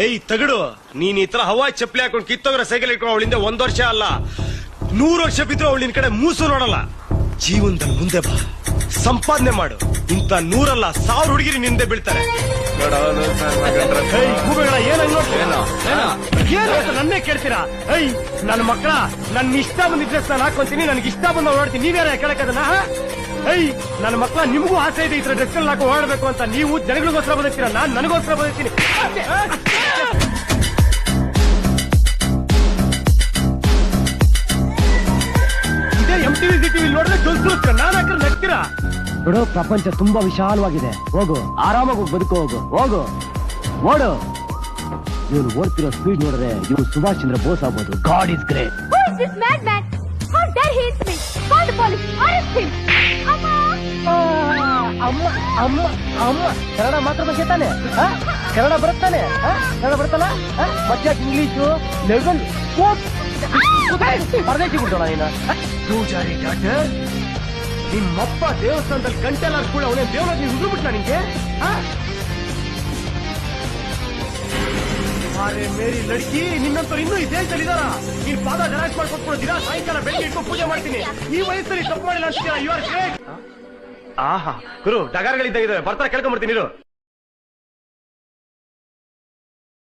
ಏಯ್ ತಗಡು, ನೀನ್ ಈ ತರ ಹವಾ ಚಪ್ಪಲಿ ಹಾಕೊಂಡು ಕಿತ್ತೋಗ್ರ ಸೈಕಲ್ ಇಟ್ಕೊಂಡು ಅವಳಿಂದ 1 ವರ್ಷ ಅಲ್ಲ 100 ವರ್ಷ ಬಿದ್ರು ಅವಳು ನಿನ್ ಕಡೆ ಮೂಸು ನೋಡಲ್ಲ. ಜೀವನದಲ್ಲಿ ಮುಂದೆ ಬಾ, ಸಂಪಾದನೆ ಮಾಡು. ಇಂತ 100 ಅಲ್ಲ 1000 ಹುಡುಗಿರಿ ನಿಂದೆ ಬೀಳ್ತಾರೆ. ನನ್ನೇ ಕೇಳ್ತೀರಾ? ನನ್ನ ಮಕ್ಕಳ ನನ್ ಇಷ್ಟ ಬಂದ ಡ್ರೆಸ್ ನಾನು ಹಾಕೊಂತೀನಿ, ನನ್ಗೆ ಇಷ್ಟ ಬಂದ ಓಡಾಡ್ತೀನಿ. ನೀವ್ಯಾರ ಕೇಳಕ್ಕದನ್ನ? ನನ್ನ ಮಕ್ಕಳ ನಿಮಗೂ ಆಸೆ ಇದೆ ಈ ತರ ಡ್ರೆಸ್ ಹಾಕಿ ಓಡಾಡ್ಬೇಕು ಅಂತ. ನೀವು ಜನಗಳಿಗೋಸ್ಕರ ಬದುಕ್ತೀರಾ, ನಾನ್ ನನಗೋಸ್ಕರ ಬದುಕ್ತೀನಿ. ಇದೇ MTV ZTV ನೋಡಿದ್ರೆ ಜೊಲ್ಸ್ತೀರ, ನಾನ್ ಹಾಕಿದ್ರೆ ನಗ್ತೀರಾ? ನೋಡು, ಪ್ರಪಂಚ ತುಂಬಾ ವಿಶಾಲವಾಗಿದೆ. ಹೋಗು, ಆರಾಮಾಗಿ ಹೋಗಿ ಬದುಕು. ಹೋಗು ಓಡು. ಇವನು ಓಡ್ತಿರೋ ಸ್ಪೀಡ್ ನೋಡಿದ್ರೆ ಇವ್ರು ಸುಭಾಷ್ ಚಂದ್ರ ಬೋಸ್ ಆಗ್ಬೋದು. God is great. How dare he hit me? Call the police. Arrest him. ಅಮ್ಮ ಕನ್ನಡ ಮಾತ್ರ ಬಗ್ಗೆ ತಾನೆ? ಕನ್ನಡ ಬರುತ್ತಾನೆ? ಕನ್ನಡ ಬರುತ್ತಲ್ಲ? ಮತ್ತೆ ಇಂಗ್ಲಿಷು ಲೆವೆಲ್ ಪರದೇಶಿ ಬಿಡ್ತಾಳ ನೀನು. ಪೂಜಾರಿ ಡಾಕ್ಟರ್, ನಿಮ್ಮಪ್ಪ ದೇವಸ್ಥಾನದಲ್ಲಿ ಗಂಟೆಲ್ಲ ಕೂಡ ಅವನೇ ದೇವರ ನೀವು ಉದುರ್ಬಿಟ್ಟ ನಿಂಗೆ? ಅರೆ ಮೇರಿ ಲಡ್ಕಿ, ನಿನ್ನಂತವ್ರು ಇನ್ನೂ ಈ ದೇಶದಲ್ಲಿ ಇದಾರ? ನೀನ್ ಪಾದ ಜರಾಕ್ಸ್ ಮಾಡ್ಕೊಟ್ಬಿಡೋ ದಿನ ಸಾಯಂಕಾಲ ಬೆಳಿಗ್ಗೆ ಇಟ್ಕೊಂಡು ಪೂಜೆ ಮಾಡ್ತೀನಿ. ಈ ವಯಸ್ಸಲ್ಲಿ ತಪ್ಪು ಮಾಡಿಲ್ಲ ಅಂತೀರಾ? You are great. ಆಹಾ ಗುರು, ಡಗಾರ್ಗಳಿದ್ದ ಬರ್ತಾರೆ, ಕೇಳ್ಕೊಂಡ್ಬಿಡ್ತೀನಿ ಇರು.